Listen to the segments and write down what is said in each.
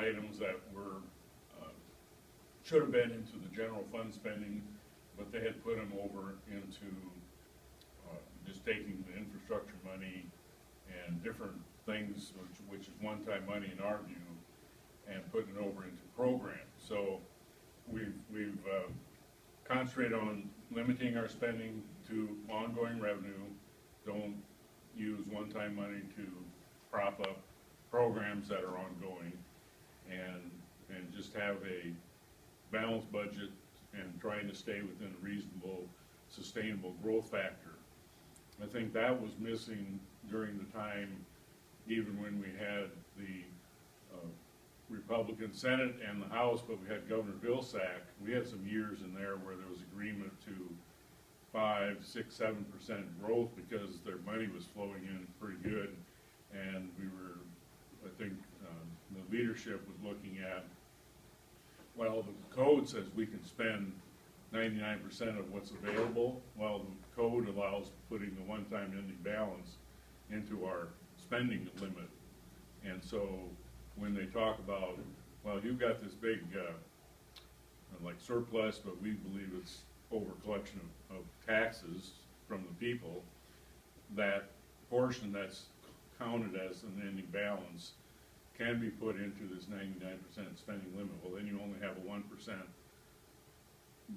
items that were, should have been into the general fund spending, but they had put them over into just taking the infrastructure money and different things, which is one-time money in our view, and putting it over into programs. So we've concentrated on limiting our spending to ongoing revenue. Don't use one-time money to prop up programs that are ongoing, and just have a balanced budget and trying to stay within a reasonable, sustainable growth factor. I think that was missing during the time, even when we had the Republican Senate and the House, but we had Governor Vilsack. We had some years in there where there was agreement to 5, 6, 7% growth because their money was flowing in pretty good, and we were, I think, the leadership was looking at, well, the code says we can spend 99% of what's available. Well, the code allows putting the one-time ending balance into our spending limit. And so when they talk about, well, you've got this big like surplus, but we believe it's over collection of taxes from the people, that portion that's counted as an ending balance can be put into this 99% spending limit. Well, then you only have a 1%,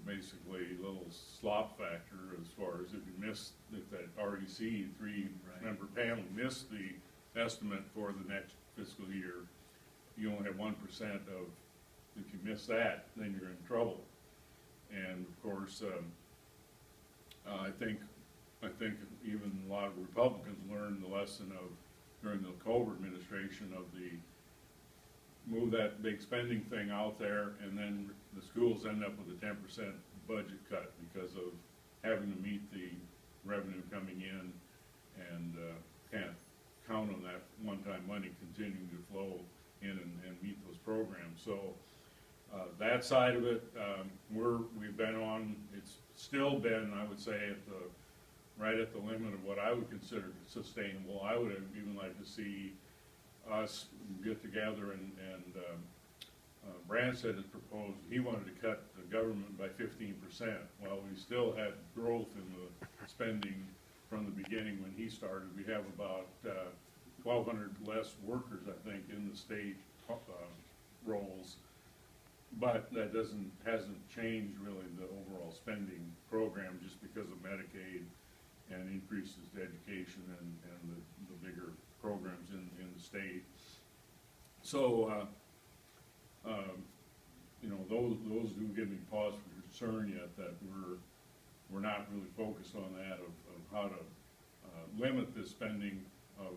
basically little slop factor as far as if you miss, if that REC three-member panel missed the estimate for the next fiscal year, you only have 1% of, if you miss that, then you're in trouble. And of course, I think even a lot of Republicans learned the lesson of, during the Culver administration, of the move that big spending thing out there, and then the schools end up with a 10% budget cut because of having to meet the revenue coming in, and can't count on that one-time money continuing to flow in and meet those programs. So that side of it, we've been on. It's still been, I would say, right at the limit of what I would consider sustainable. I would have even liked to see us get together, and Branstad had proposed, he wanted to cut the government by 15%. Well, we still had growth in the spending from the beginning when he started. We have about 1,200 less workers, I think, in the state roles, but that hasn't changed really the overall spending program, just because of Medicaid and increases to education and the bigger programs in the state. So, you know, those do give me pause for concern yet, that we're not really focused on that, of how to limit the spending of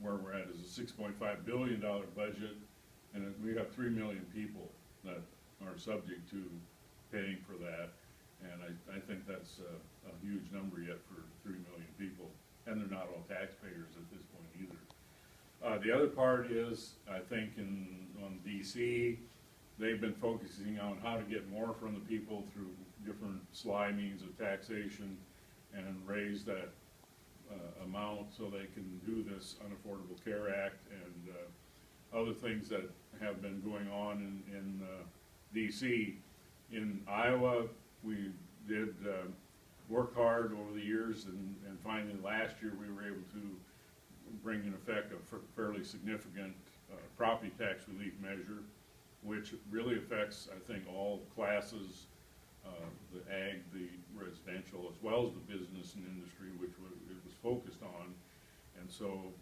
where we're at. Is a $6.5 billion budget, and we have 3 million people that are subject to paying for that, and I think that's a huge number yet for 3 million people, and they're not all taxpayers at this point either. The other part is, I think on DC, they've been focusing on how to get more from the people through different sly means of taxation, and raise that amount so they can do this Unaffordable Care Act and other things that have been going on in DC. In Iowa, we did work hard over the years, and finally last year we were able to bring in effect a fairly significant property tax relief measure, which really affects, I think, all classes, the ag, the residential, as well as the business and industry, which it was focused on. And so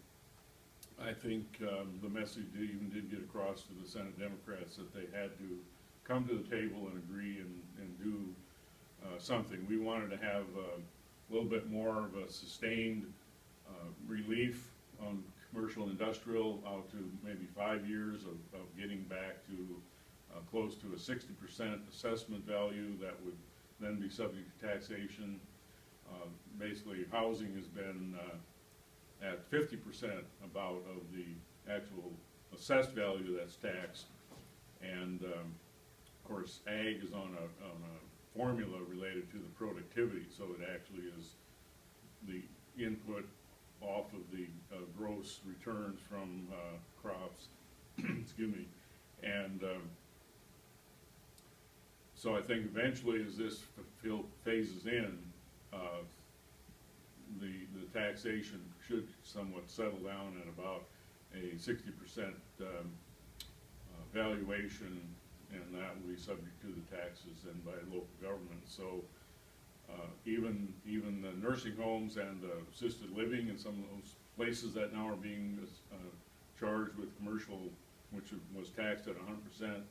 I think the message even did get across to the Senate Democrats that they had to come to the table and agree and do something. We wanted to have a little bit more of a sustained relief on commercial and industrial out to maybe 5 years of getting back to close to a 60% assessment value that would then be subject to taxation. Basically, housing has been at 50% about of the actual assessed value that's taxed, and of course, ag is on a formula related to the productivity, so it actually is the input off of the gross returns from crops, excuse me, And so I think eventually, as this phases in, the taxation should somewhat settle down at about a 60% valuation, and that will be subject to the taxes and by local government. So even the nursing homes and assisted living and some of those places that now are being charged with commercial, which was taxed at 100%,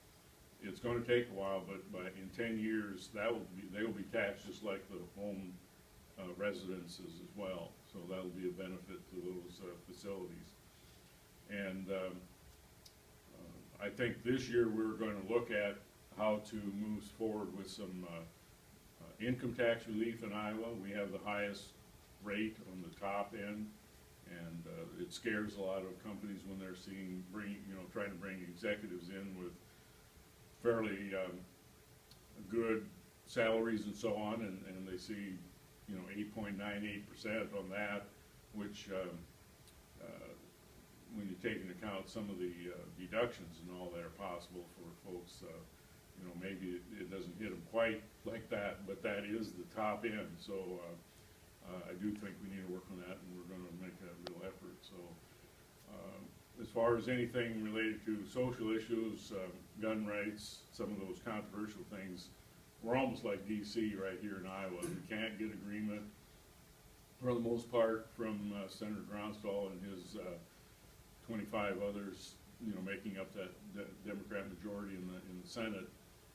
it's going to take a while, but in 10 years they will be taxed just like the home residences as well. So that'll be a benefit to those facilities. And I think this year we're going to look at how to move forward with some income tax relief in Iowa. We have the highest rate on the top end, and it scares a lot of companies when they're trying to bring executives in with fairly good salaries and so on, and they see 8.98% on that, which when you take into account some of the deductions and all that are possible for folks, maybe it doesn't hit them quite like that, but that is the top end. So I do think we need to work on that, and we're going to make a real effort. So as far as anything related to social issues, gun rights, some of those controversial things, we're almost like DC right here in Iowa. We can't get agreement for the most part from Senator Groundstal and his 25 others, making up that Democrat majority in the Senate.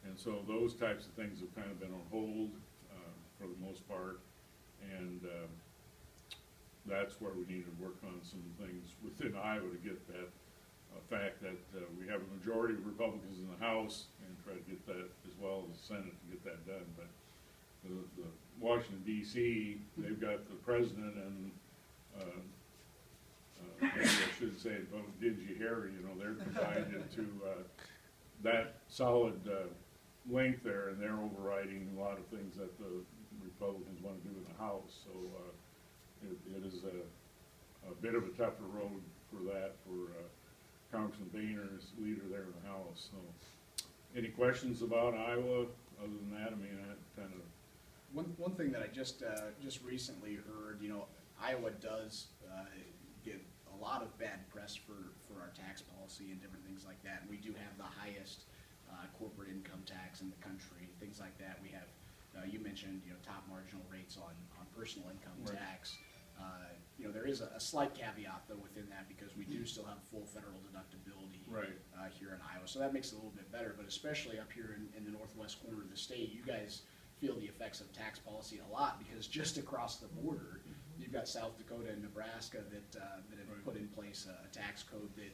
And so those types of things have kind of been on hold for the most part, and that's where we need to work on some things within Iowa to get that fact that we have a majority of Republicans in the House, and try to get that as well as the Senate to get that done. But the Washington D.C., they've got the president and maybe I should say Dingy Harry, they're combined into that solid length there, and they're overriding a lot of things that the Republicans want to do in the House. So it is a bit of a tougher road for that for Congressman Boehner as leader there in the House. So any questions about Iowa other than that? I mean, I kind of... One thing that I just recently heard, Iowa does get a lot of bad press for our tax policy and different things like that. And we do have the highest corporate income tax in the country, things like that. We have, you mentioned, top marginal rates on personal income tax. There is a slight caveat though within that, because we do still have full federal deductibility here in Iowa. So that makes it a little bit better, but especially up here in the northwest corner of the state, you guys feel the effects of tax policy a lot, because just across the border, you've got South Dakota and Nebraska that have put in place a tax code that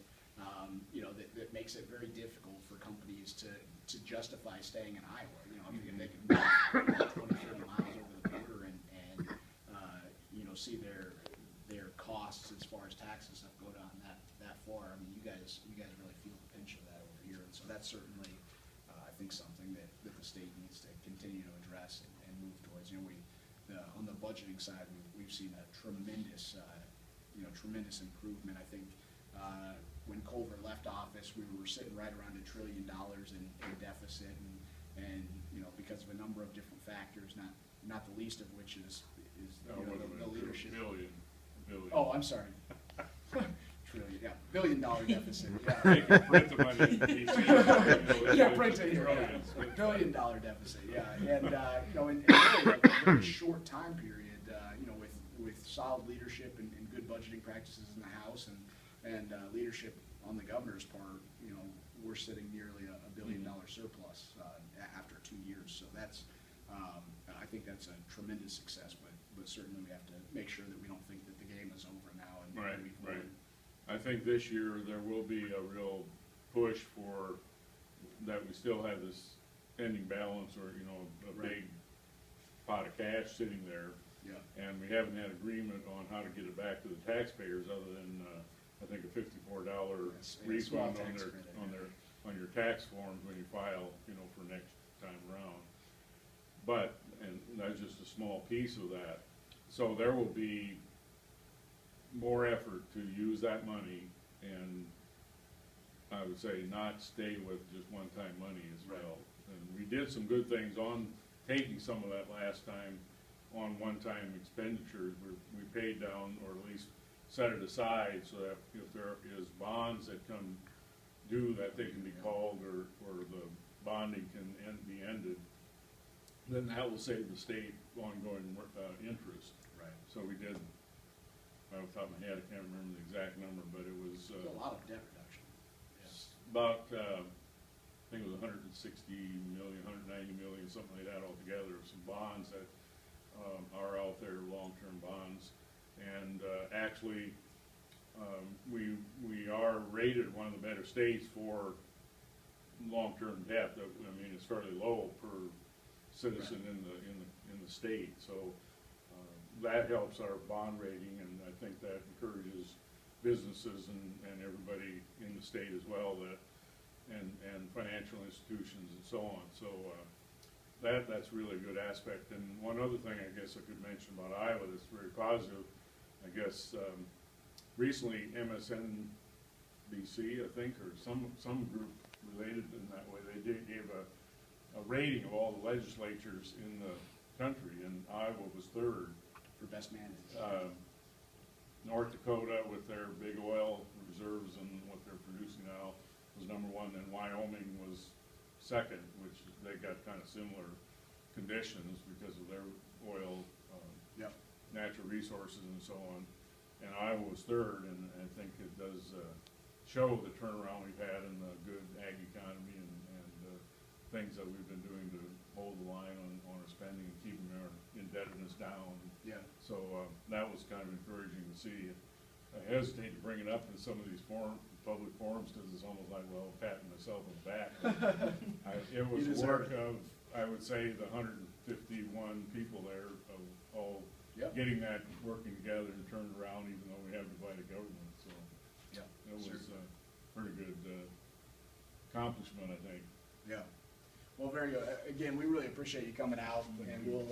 that makes it very difficult for companies to justify staying in Iowa. They can move 20, 30 miles over the border and see their costs as far as taxes have go down that far. I mean, you guys really feel the pinch of that over here, and so that's certainly I think something that the state needs to continue to address and move towards. On the budgeting side, we've seen a tremendous tremendous improvement. I think when Culver left office, we were sitting right around $1 trillion in deficit, and because of a number of different factors, not the least of which is the leadership. Billion. Oh, I'm sorry. Trillion, yeah, $1 billion deficit. Yeah, print the money. Yeah, print it here. $1 billion deficit. Yeah, and in really like a very short time period, with solid leadership and good budgeting practices in the House and leadership on the governor's part, we're sitting nearly a $1 billion surplus after 2 years. So that's, I think that's a tremendous success. But certainly we have to make sure that we don't think that the game is over now. And Right. I think this year there will be a real push for that. We still have this ending balance, or a big pot of cash sitting there. Yeah. And we haven't had agreement on how to get it back to the taxpayers, other than I think a $54 refund on your tax forms when you file, for next time around. But, and that's just a small piece of that. So there will be more effort to use that money and I would say, not stay with just one-time money as Right. well. And we did some good things on taking some of that last time on one-time expenditures. We paid down, or at least set it aside, so that if there is bonds that come due, that they can be called, or the bonding can be ended, then that will save the state ongoing interest. Right. So we did, off the top of my head, I can't remember the exact number, but it was There's a lot of debt reduction. about, I think it was 160 million, 190 million, something like that altogether, of some bonds that are out there, long-term bonds. And actually, we are rated one of the better states for long-term debt. I mean, it's fairly low per citizen in the state. So that helps our bond rating, and I think that encourages businesses and everybody in the state as well, that and financial institutions and so on. So that's really a good aspect. And one other thing I guess I could mention about Iowa that's very positive, I guess recently MSNBC, I think, or some group related in that way, they gave a rating of all the legislatures in the country, and Iowa was third. For best managed. North Dakota, with their big oil reserves and what they're producing now, was number one. Then Wyoming was second, which they got kind of similar conditions because of their oil, natural resources and so on. And Iowa was third, and I think it does show the turnaround we've had in the good ag economy and things that we've been doing to hold the line on our spending and keeping our indebtedness down. Yeah. So that was kind of encouraging to see. I hesitate to bring it up in some of these public forums because it's almost like, well, patting myself on the back. It was work of, I would say, the 151 people there of all getting that working together and turned around, even though we have divided government. So it was a pretty good accomplishment, I think. Yeah. Well, very good. Again, we really appreciate you coming out, and we'll